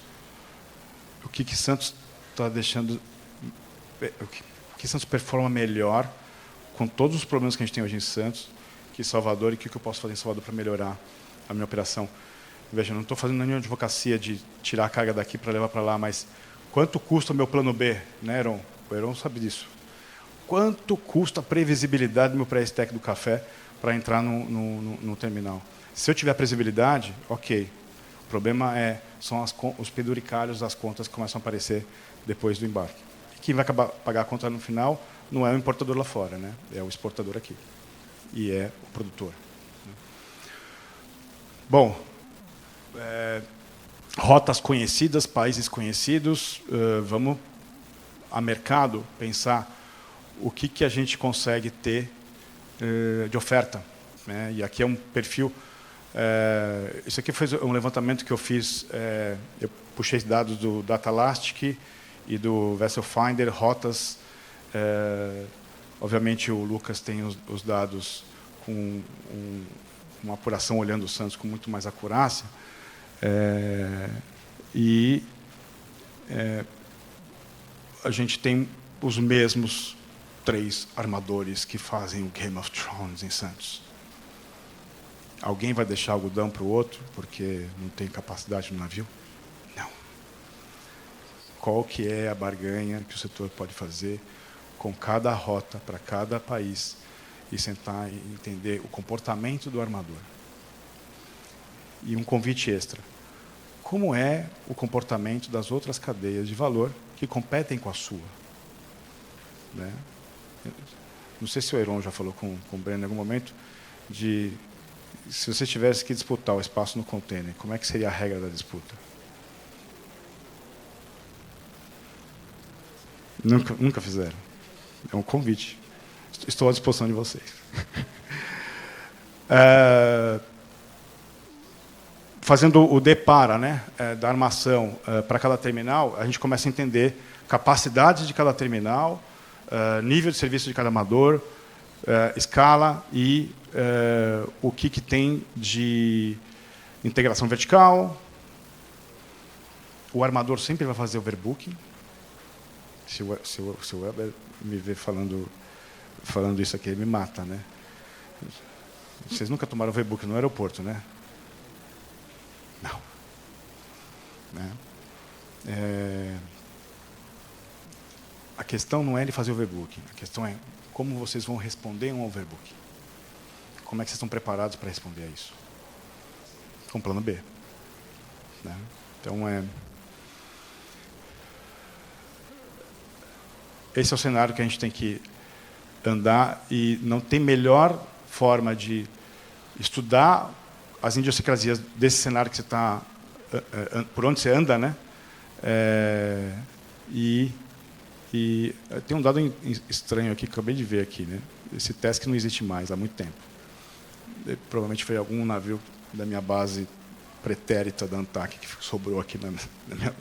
O que Santos está deixando... O que Santos performa melhor com todos os problemas que a gente tem hoje em Santos que Salvador, e o que eu posso fazer em Salvador para melhorar a minha operação? Veja, eu não estou fazendo nenhuma advocacia de tirar a carga daqui para levar para lá, mas quanto custa o meu plano B, né, Heron? O Heron sabe disso. Quanto custa a previsibilidade do meu pré-stack do café para entrar no terminal? Se eu tiver previsibilidade, ok. O problema são os penduricalhos das contas que começam a aparecer depois do embarque. Quem vai pagar a conta no final não é o importador lá fora, né? É o exportador aqui. E é o produtor. Bom, rotas conhecidas, países conhecidos, vamos a mercado pensar o que a gente consegue ter de oferta, né? E aqui é um perfil... isso aqui foi um levantamento que eu fiz, eu puxei dados do Datalastic e do Vessel Finder, rotas. Obviamente o Lucas tem os dados com uma apuração olhando o Santos com muito mais acurácia. A gente tem os mesmos 3 armadores que fazem o Game of Thrones em Santos. Alguém vai deixar algodão para o outro porque não tem capacidade no navio? Não. Qual que é a barganha que o setor pode fazer com cada rota para cada país e sentar e entender o comportamento do armador? E um convite extra. Como é o comportamento das outras cadeias de valor que competem com a sua? Né? Não sei se o Heron já falou com o Breno em algum momento, se você tivesse que disputar o espaço no container, como é que seria a regra da disputa? Nunca fizeram. É um convite. Estou à disposição de vocês. Fazendo o depara, né, da armação para cada terminal, a gente começa a entender capacidades de cada terminal, nível de serviço de cada armador, escala e o que tem de integração vertical. O armador sempre vai fazer overbooking. Se o Weber me vê falando isso aqui, ele me mata, né? Vocês nunca tomaram overbooking no aeroporto, né? Não. Né? A questão não é de fazer overbooking, a questão é como vocês vão responder a um overbooking. Como é que vocês estão preparados para responder a isso? Com plano B. Né? Então, esse é o cenário que a gente tem que andar, e não tem melhor forma de estudar as idiosincrasias desse cenário que você está, por onde você anda, né? E tem um dado estranho aqui que eu acabei de ver aqui, né? Esse teste que não existe mais há muito tempo. Provavelmente foi algum navio da minha base pretérita da ANTAC que sobrou aqui na minha...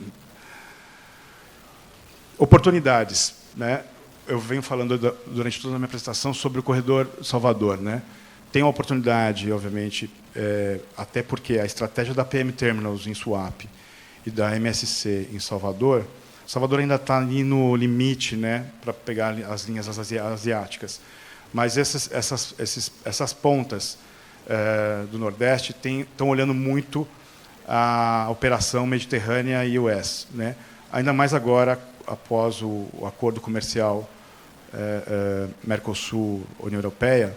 Oportunidades, né? Eu venho falando durante toda a minha apresentação sobre o corredor Salvador, né? Tem uma oportunidade, obviamente, até porque a estratégia da PM Terminals em Suape e da MSC em Salvador ainda está ali no limite, né, para pegar as linhas asiáticas. Mas essas pontas do Nordeste estão olhando muito a operação Mediterrânea e US, né? Ainda mais agora, após o acordo comercial Mercosul-União Europeia,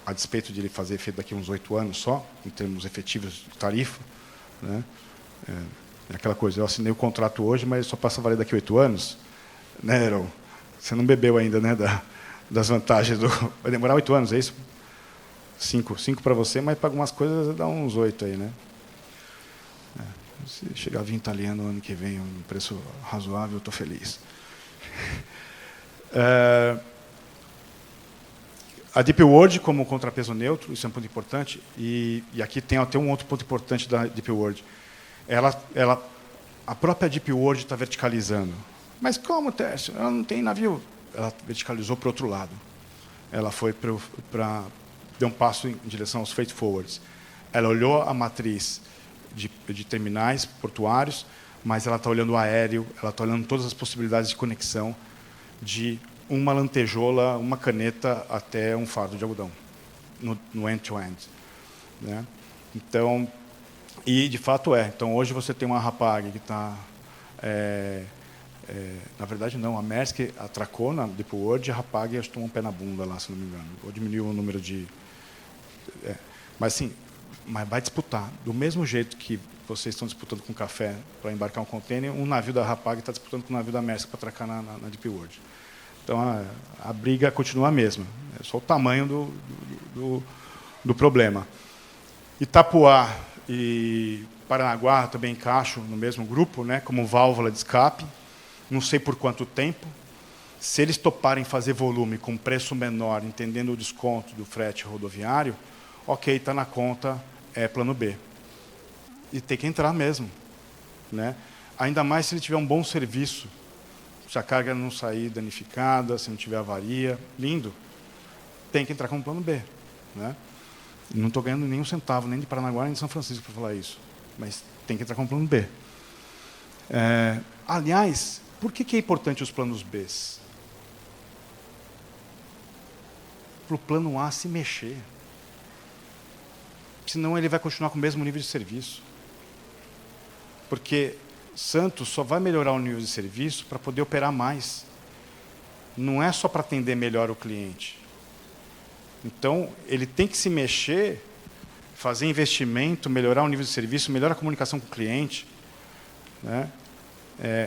a despeito de ele fazer efeito daqui a uns 8 anos só, em termos efetivos de tarifa, né? É aquela coisa, eu assinei o contrato hoje, mas só passa a valer daqui a 8 anos. Né, Heron? Você não bebeu ainda, né, das vantagens do... Vai demorar 8 anos, é isso? 5 para você, mas para algumas coisas dá uns 8 aí, né? Se chegar a vir italiano no ano que vem, um preço razoável, eu estou feliz. A Deep World como contrapeso neutro, isso é um ponto importante, e aqui tem até um outro ponto importante da Deep World. A própria Deep World está verticalizando. Mas como, Tércio? Ela não tem navio. Ela verticalizou para o outro lado. Ela foi deu um passo em direção aos freight forwards. Ela olhou a matriz de terminais portuários, mas ela está olhando o aéreo, ela está olhando todas as possibilidades de conexão de uma lantejola, uma caneta até um fardo de algodão, no end-to-end. Né? Então, e de fato Então, hoje você tem uma Hapag que está... na verdade, não. A Maersk atracou na Deep World e a Hapag acho que tomou um pé na bunda lá, se não me engano. Ou diminuiu o número de... Mas, assim, vai disputar. Do mesmo jeito que vocês estão disputando com café para embarcar um container, um navio da Hapag está disputando com o navio da Maersk para atracar na Deep World. Então, a briga continua a mesma. É só o tamanho do problema. Itapuá e Paranaguá também encaixam no mesmo grupo, né, como válvula de escape. Não sei por quanto tempo. Se eles toparem fazer volume com preço menor, entendendo o desconto do frete rodoviário, ok, está na conta, é plano B. E tem que entrar mesmo. Né? Ainda mais se ele tiver um bom serviço. Se a carga não sair danificada, se não tiver avaria, lindo. Tem que entrar como plano B. Né? Não estou ganhando nenhum centavo, nem de Paranaguá, nem de São Francisco, para falar isso. Mas tem que entrar como plano B. Aliás, por que é importante os planos B? Para o plano A se mexer. Senão ele vai continuar com o mesmo nível de serviço. Porque Santos só vai melhorar o nível de serviço para poder operar mais. Não é só para atender melhor o cliente. Então, ele tem que se mexer, fazer investimento, melhorar o nível de serviço, melhorar a comunicação com o cliente. Né?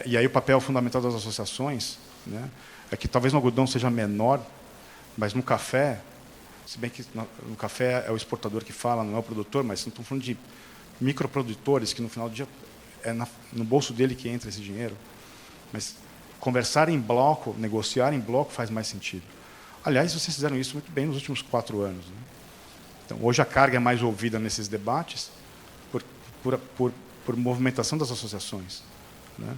E aí o papel fundamental das associações, né, é que talvez no algodão seja menor, mas no café, se bem que no café é o exportador que fala, não é o produtor, mas não estamos falando de microprodutores que no final do dia no bolso dele que entra esse dinheiro. Mas conversar em bloco, negociar em bloco faz mais sentido. Aliás, vocês fizeram isso muito bem nos últimos 4 anos. Né? Então, hoje a carga é mais ouvida nesses debates por movimentação das associações. Né?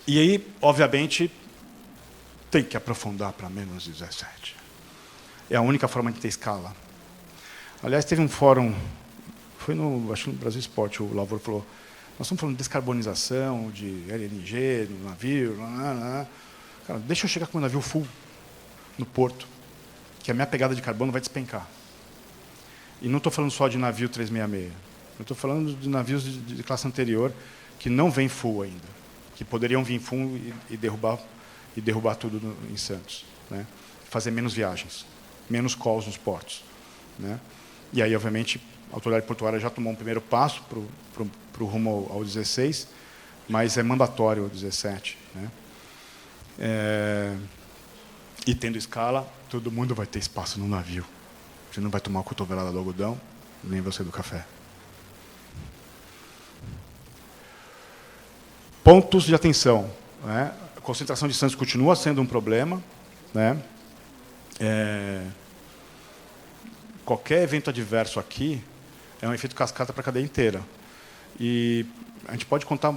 E aí, obviamente, tem que aprofundar para menos 17. É a única forma de ter escala. Aliás, teve um fórum, acho que no Brasil Esporte, o Lavoro falou, nós estamos falando de descarbonização, de LNG, no navio, Cara, deixa eu chegar com o navio full no porto, que a minha pegada de carbono vai despencar. E não estou falando só de navio 366. Eu estou falando de navios de classe anterior que não vêm full ainda, que poderiam vir full e derrubar tudo em Santos. Né? Fazer menos viagens, menos calls nos portos. Né? E aí, obviamente, a autoridade portuária já tomou um primeiro passo para o rumo ao 16, mas é mandatório o 17. Né? E tendo escala, todo mundo vai ter espaço no navio. Você não vai tomar a cotovelada do algodão, nem você do café. Pontos de atenção. Né? A concentração de Santos continua sendo um problema. Né? Qualquer evento adverso aqui é um efeito cascata para a cadeia inteira. E a gente pode contar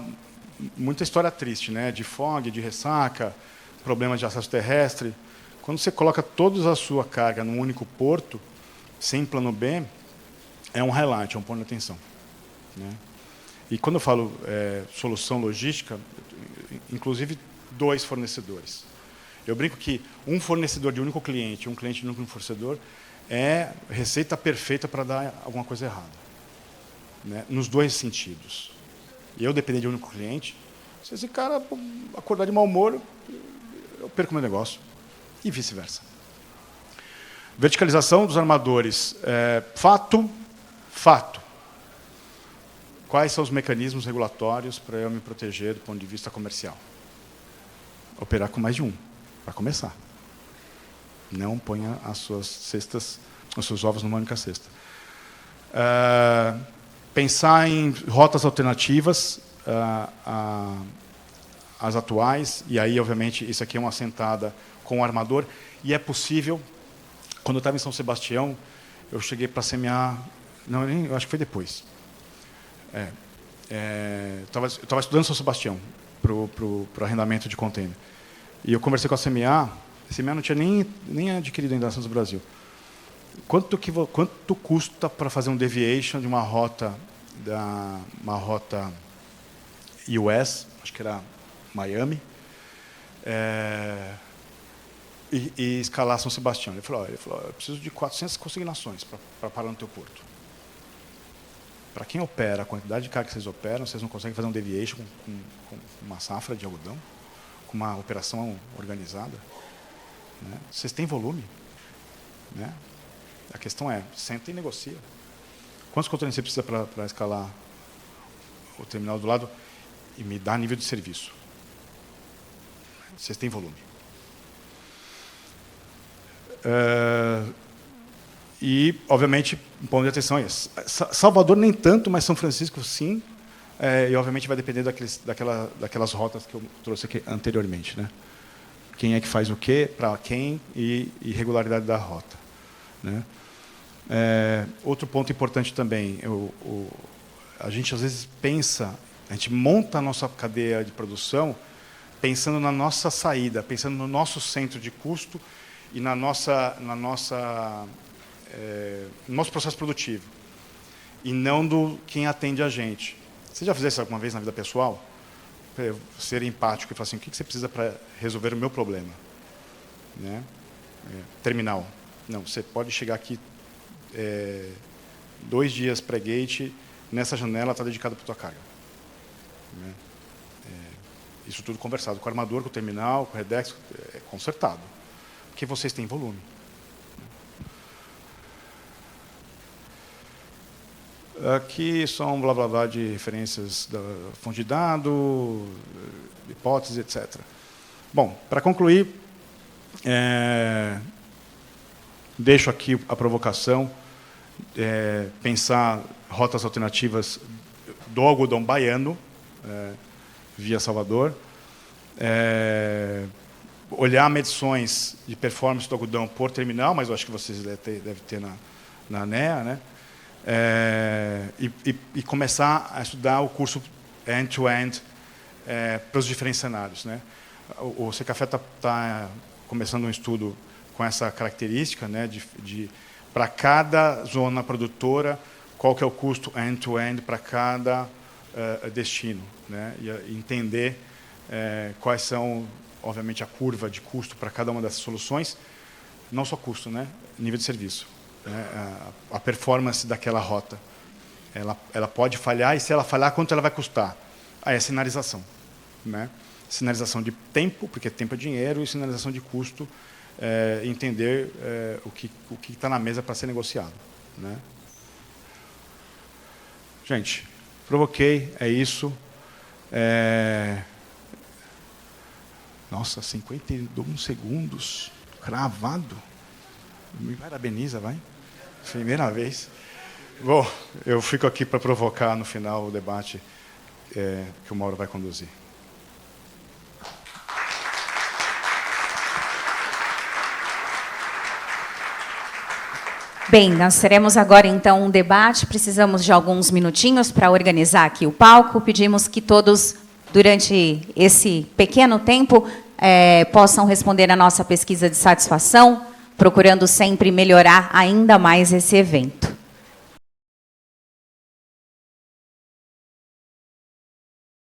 muita história triste, né? De fog, de ressaca, problemas de acesso terrestre. Quando você coloca toda a sua carga num único porto, sem plano B, é um highlight, é um ponto de atenção. Né? E quando eu falo solução logística, inclusive 2 fornecedores. Eu brinco que um fornecedor de único cliente, um cliente de único fornecedor, é receita perfeita para dar alguma coisa errada. Né? Nos 2 sentidos. E eu depender de um único cliente, se esse cara acordar de mau humor, eu perco meu negócio. E vice-versa. Verticalização dos armadores. Fato. Quais são os mecanismos regulatórios para eu me proteger do ponto de vista comercial? Operar com mais de um, para começar. Não ponha as suas cestas, os seus ovos numa única cesta. Pensar em rotas alternativas às atuais, e aí, obviamente, isso aqui é uma sentada com o armador, e é possível. Quando eu estava em São Sebastião, eu cheguei para semear... Não, eu acho que foi depois. Eu estava estudando São Sebastião para o arrendamento de container. E eu conversei com a CMA. A CMA não tinha nem adquirido ainda a Santos Brasil. Quanto custa para fazer um deviation de uma rota US, acho que era Miami, e escalar São Sebastião? Ele falou, eu preciso de 400 consignações para parar no teu porto. Para quem opera, a quantidade de carga que vocês operam, vocês não conseguem fazer um deviation com uma safra de algodão, com uma operação organizada. Né? Vocês têm volume. Né? A questão é, senta e negocia. Quantos containers você precisa para escalar o terminal do lado e me dá nível de serviço? Vocês têm volume. E, obviamente, um ponto de atenção é esse. Salvador nem tanto, mas São Francisco sim. E, obviamente, vai depender daquelas rotas que eu trouxe aqui anteriormente. Né? Quem é que faz o quê, para quem e regularidade da rota. Né? Outro ponto importante também, a gente às vezes pensa, a gente monta a nossa cadeia de produção pensando na nossa saída, pensando no nosso centro de custo e no nosso processo produtivo, e não do quem atende a gente. Você já fez isso alguma vez na vida pessoal? Ser empático e falar assim, o que você precisa para resolver o meu problema? Né? Terminal. Não, você pode chegar aqui 2 dias pré-gate, nessa janela está dedicada para a tua carga. Né? Isso tudo conversado com o armador, com o terminal, com o Redex, consertado. Porque vocês têm volume. Aqui são blá blá blá de referências da fonte de dado, hipóteses, etc. Bom, para concluir, deixo aqui a provocação, pensar rotas alternativas do algodão baiano, via Salvador, olhar medições de performance do algodão por terminal, mas eu acho que vocês devem ter na ANEA, né? E começar a estudar o curso end-to-end para os diferentes cenários. Né? O Secafé está começando um estudo com essa característica, né, para cada zona produtora, qual que é o custo end-to-end para cada destino. Né? E entender quais são, obviamente, a curva de custo para cada uma dessas soluções, não só custo, né? Nível de serviço. A performance daquela rota. Ela pode falhar, e se ela falhar, quanto ela vai custar? Aí é sinalização. Né? Sinalização de tempo, porque tempo é dinheiro, e sinalização de custo, entender o que está na mesa para ser negociado. Né? Gente, provoquei, é isso. Nossa, 51 segundos, cravado. Me parabeniza, vai. Primeira vez. Bom, eu fico aqui para provocar no final o debate que o Mauro vai conduzir. Bem, nós teremos agora, então, um debate. Precisamos de alguns minutinhos para organizar aqui o palco. Pedimos que todos, durante esse pequeno tempo, possam responder a nossa pesquisa de satisfação, procurando sempre melhorar ainda mais esse evento.